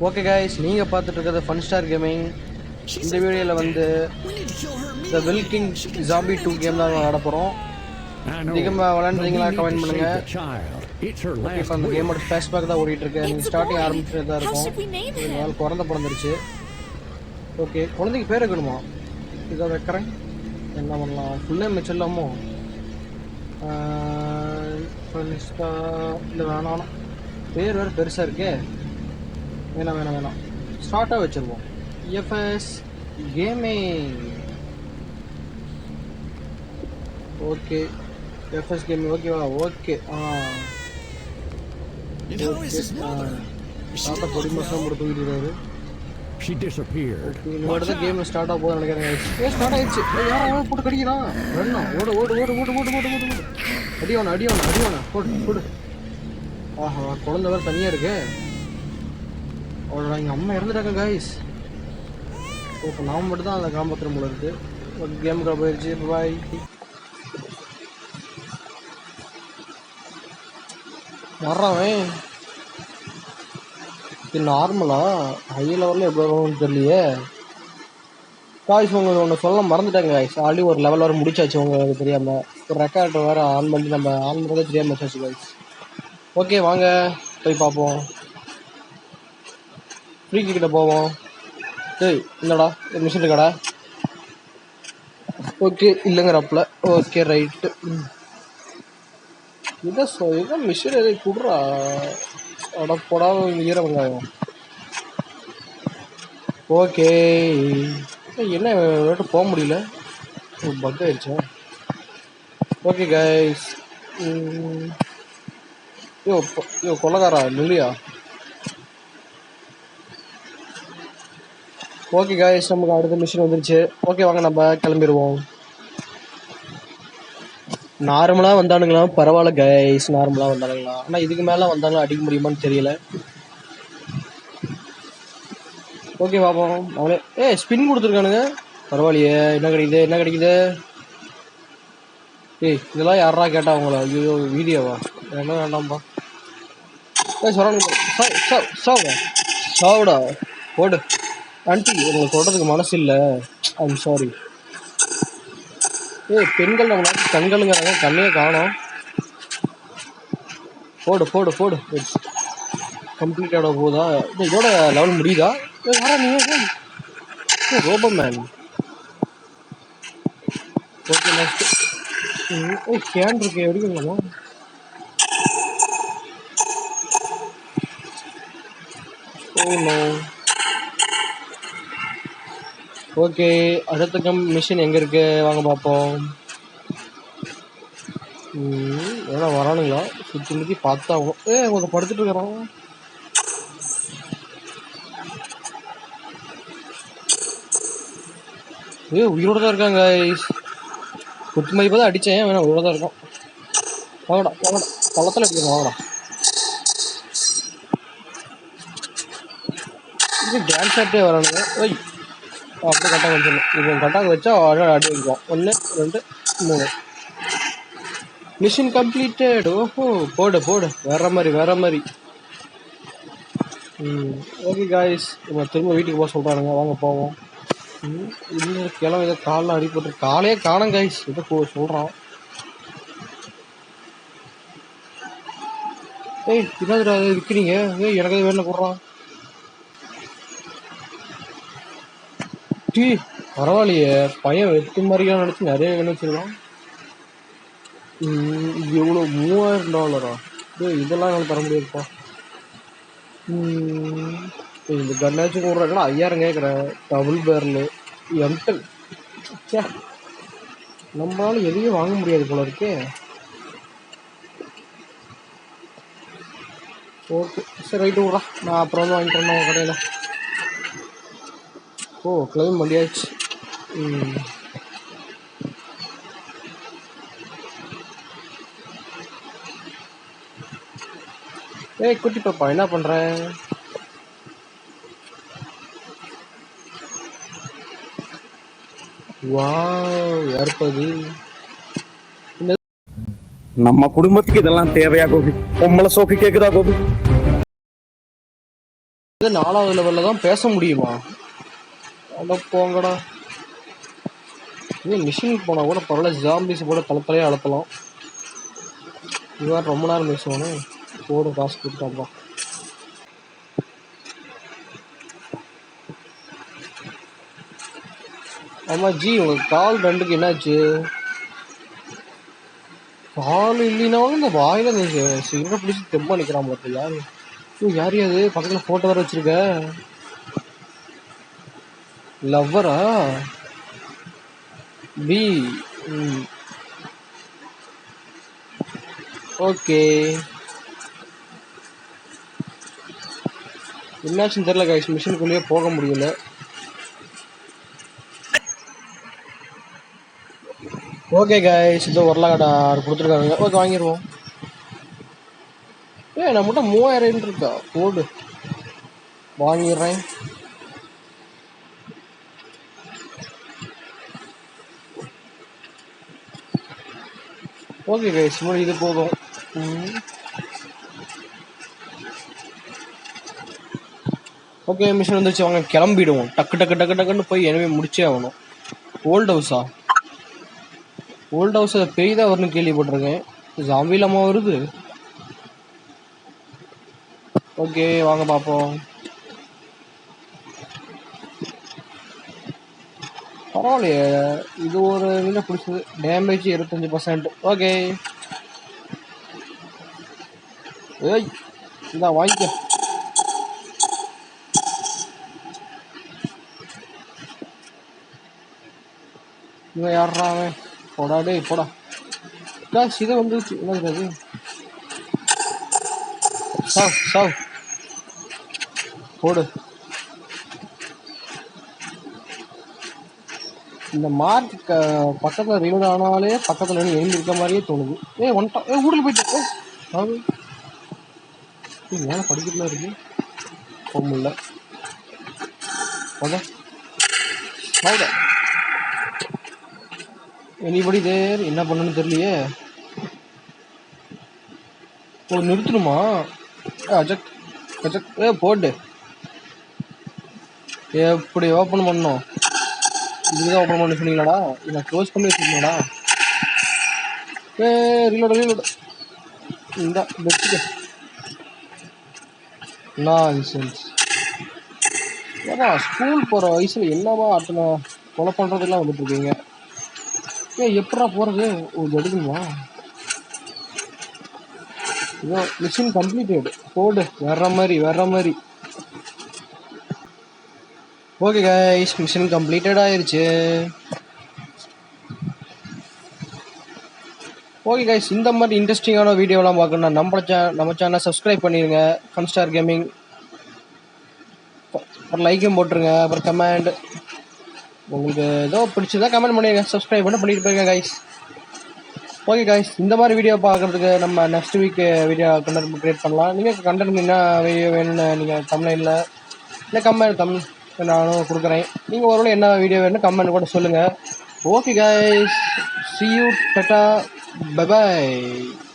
Okay guys, நீங்கள் பார்த்துட்டு இருக்கிறது ஃபன் ஸ்டார் கேமிங். இந்த வீடியோவில் வந்து த வில்கிங் ஜாம்பி 2 கேம் தான் விளாட போகிறோம். அதிகமாக விளாண்டுறீங்களா கமெண்ட் பண்ணுங்கள். ஓகே, இப்போ அந்த கேமோட ஃப்ளாஷ்பேக் தான் ஓடிட்டுருக்கு. நீங்கள் ஸ்டார்டிங் ஆரம்பிச்சுட்டு தான் இருக்கும். நாள் குழந்தை பிறந்துருச்சு. ஓகே, குழந்தைக்கு பேர் வைக்கணுமா? இதை வைக்கிறேன். என்ன பண்ணலாம்? ஃபுல் நேம் வச்சிடலாமோ? இல்லை வேணாம், பேர் வேறு பெருசாக இருக்கே. வேணாம் ஸ்டார்ட்டாக வச்சுருவோம். FS gaming. Okay, FS gaming ஓகேவா? ஓகே. ஸ்டார்ட்டாக பொடி மாதம் கூட தூக்கிட்டு தான் கேம் ஸ்டார்ட் ஆக போதும் நினைக்கிறேன். ஸ்டார்ட் ஆயிடுச்சு. யாரும் போட்டு கடிக்கிறான். ரெண்டா ஓடு ஓடு ஓடு ஓடு ஓடு ஓடு ஓடு ஓடு அடிவானா போடு. ஆஹா, குழந்தை வேறு தனியாக இருக்கு. அவ்வளோ எங்கள் அம்மா இறந்துட்டாங்க கைஸ். இப்போ நான் மட்டும் தான் அந்த காம்பத்திரம் போல இருக்கு. ஒரு கேமுக்கு போயிடுச்சு. பாய். வர்றான். இது நார்மலா ஹை லெவலில் எப்படி வரும்னு தெரியலையே காய்ஸ். உங்களுக்கு ஒன்று சொல்ல மறந்துட்டாங்க காய்ஸ். ஆல்ரெடி ஒரு லெவல் வர முடிச்சாச்சு உங்களுக்கு தெரியாமல். ஒரு ரெக்கார்ட் வேறு ஆன் பண்ணி நம்ம ஆன் பண்ணுறதே தெரியாமல் வச்சாச்சு காய்ஸ். ஓகே, வாங்க போய் பார்ப்போம். ஃப்ரீ கிட்ட போவோம். ஏய் இல்லைடா, மிஷின் இருக்காடா. ஓகே, இல்லைங்கிறப்பல. Okay right. இதான் மிஷின் எதை கொடுறா. போடா ஈர வெங்காயம். ஓகே, என்ன விட்டு போக முடியல. பக் ஆயிடுச்சா? Okay guys. யோ கொள்ளக்காரா இல்லையா? ஓகே கைஸ், நமக்கு அடுத்த மிஷின் வந்துருச்சு. ஓகே, வாங்க நம்ம கிளம்பிடுவோம். நார்மலாக வந்தானுங்களா? பரவாயில்ல கைஸ், நார்மலாக வந்தானுங்களா? ஆனால் இதுக்கு மேலே வந்தாலும் அடிக்க முடியுமான்னு தெரியல. ஓகே பாப்போம். அவனே ஸ்பின் கொடுத்துருக்கானுங்க. பரவாயில்லையே. என்ன கிடைக்குது? ஏய், இதெல்லாம் யாரா கேட்டா அவங்களா? ஐயோ, வீடியோவா? என்ன வேண்டாம்பா. சாவுடா போடு. ஆண்டி, உங்களுக்கு சொல்கிறதுக்கு மனசு இல்லை. I'm sorry. பெண்கள் நம்ம நாட்டு கண்களுங்கிறாங்க, கண்ணையே காணோம். போடு. கம்ப்ளீட் ஆட போதா? இதோட லெவல் முடியுதா? யாரா நீ? Robo man. Okay, next. Can இருக்கு, எடுக்கலாமா? ஓகே, அடுத்த மிஷின் எங்கே இருக்கு? வாங்க பார்ப்போம். ஏன்னா வரானுங்களா? சுற்றி பார்த்தா அவங்க படுத்துட்டு இருக்கிறோம். உயிரோட தான் இருக்காங்க. குத்து மதிப்பாக தான் அடித்தேன். வேணா உயிரோட தான் இருக்கும். வாங்கடா பள்ளத்தில் அடிக்கணும். வாங்கடா. இது டான்ஸ் ஆகிட்டே வரானுங்க. அப்படி கட்டாக வச்சிடணும். இப்போ கட்டாக வச்சா அடி வைக்கும். 1 2 3. Machine completed. ஓஹோ, போடு. வேற மாதிரி. ஓகே காய்ஸ், நம்ம திரும்ப வீட்டுக்கு போக சொல்கிறானுங்க. வாங்க போவோம். இந்த கிழமை இதை காலில் அடிப்பட்டு காலையே காணும் காய்ஸ். இதை சொல்கிறான். என்னதுடா விற்கிறீங்க? எனக்கு அது வேணும் கொடுறான். பரவாயில்லையே, பையன் வெட்டு மாதிரிலாம் நினச்சி நிறைய வேணும் வச்சிருக்கான். எவ்வளோ $3000? இதெல்லாம் என்னால் தர முடியாதுப்பா. இந்த கன்னாச்சும் கொடுறாங்கன்னா 5000 கேட்குறேன். டபுள் பேரல் எம்டல். நம்மளால எதையும் வாங்க முடியாது போல இருக்கே. ஓகே சரி, ரைட்டு விட்றா. நான் அப்புறம் வந்து வாங்கிக்கிறேன் கடையில். கிளைம் பண்ணியாச்சு. குட்டி பாப்பா என்ன பண்ற? யாருப்பது? நம்ம குடும்பத்துக்கு இதெல்லாம் தேவையா கோபி? பொம்பளை சோக்கு கேக்குதா கோபி? இது 4வது லெவலில் தான் பேச முடியுமா? அட போங்கடா. இது மிஷினுக்கு போனால் கூட பரவாயில்ல, ஜாம்பிஸ் கூட தலையே அழுத்தலாம். இதுவாக ரொம்ப நேரம் பேசுவானே. போடு, காசு கொடுத்தாப்பா. ஆமாம் ஜி, உங்களுக்கு கால் 2க்கு என்னாச்சு? கால் இல்லைனாலும் இந்த வாயில் இந்த சிகரெட் பிடிச்சி தெம்ப நிற்கிறான் பார்த்து. யார் அது பக்கத்தில் ஃபோட்டோ வேறு வச்சுருக்க? லவ்வரா? பி. ஓகே, என்னாச்சுன்னு தெரியல கைஸ். மிஷினுக்குள்ளேயே போக முடியல. ஓகே கைஸ், இது உருளைக்கடை கொடுத்துருக்காங்க. ஓகே, வாங்கிடுவோம். நம்மகிட்ட 3000 இருக்கா? போடு, வாங்கிடுறேன். ஓகே கைஸ், இது போதும். ஓகே, மிஷின் வந்துச்சு. வாங்க கிளம்பிடுவோம். டக்கு டக்கு டக்கு டக்குன்னு போய் எனவே முடிச்சே ஆகணும். ஓல்ட் ஹவுஸா? ஓல்ட் ஹவுஸ் பெய்தான் வரணும் கேள்விப்பட்டிருக்கேன். ஜாம்பி இல்லாம வருது. ஓகே, வாங்க பார்ப்போம். பரவாயில்லையே, இது ஒரு வீட பிடிச்சது. டேமேஜ் 25%. ஓகே, ஏய் இந்தா வாங்கிக்க. இவன் யாரா அவன்? போடா டேய் போடா. காசு இதை வந்துச்சு. என்னது சாவ் சாவ். போடு. இந்த மார்க் பக்கத்தில் ரீலோட் ஆனாலே பக்கத்தில் எழுந்து இருக்க மாதிரியே தோணுது. ஒன்ட்டா ஊரில் போயிட்டு மேலே படிக்கிறதுலாம் இருக்கு. போக முடியல. Anybody there. என்ன பண்ணணும்னு தெரியலையே. நிறுத்தணுமா? அஜக் அஜக் போடு. எப்படி ஓப்பன் பண்ணணும்? இதுதான் ஓப்பன் பண்ண சொன்னீங்களாடா? இதை க்ளோஸ் பண்ணி வச்சுருக்கீங்களாடா? ரீலோட ரீலோட. இந்த பெஸ்ட்டு நான்சென்ஸ். ஏன்னா ஸ்கூல் போகிற வயசில் என்னவா அத்தனை கொலை பண்ணுறதுலாம் வந்துட்டு இருக்கீங்க. எப்படா போகிறது? ஒரு எடுக்கணுமா? இதோ மிஷின் கம்ப்ளீட்டட். போடு, வர்ற மாதிரி. ஓகே கைஸ், மிஷன் கம்ப்ளீட்டட் ஆயிருச்சு. ஓகே கைஸ், இந்த மாதிரி இன்ட்ரெஸ்டிங்கான வீடியோலாம் பார்க்கணும்னா நம்ம சேனலை சப்ஸ்கிரைப் பண்ணிடுங்க. Fun star gaming. அப்புறம் லைக்கும் போட்டுருங்க. அப்புறம் கமெண்ட், உங்களுக்கு ஏதோ பிடிச்சதா கமெண்ட் பண்ணிடுங்க. சப்ஸ்கிரைப் பண்ணிட்டு போயிருங்க கைஸ். ஓகே கைஸ், இந்த மாதிரி வீடியோ பார்க்குறதுக்கு நம்ம next week video content create பண்ணலாம். நீங்கள் கண்டென்ட் என்ன வீடியோ வேணும்னு நீங்கள் தமிழில் இல்லை கமெண்ட் தமிழ் நானும் கொடுக்குறேன். நீங்கள் ஒருவேளை என்ன வீடியோ வேணும் கமெண்ட் கூட சொல்லுங்கள். Okay guys, see you, tata, bye bye.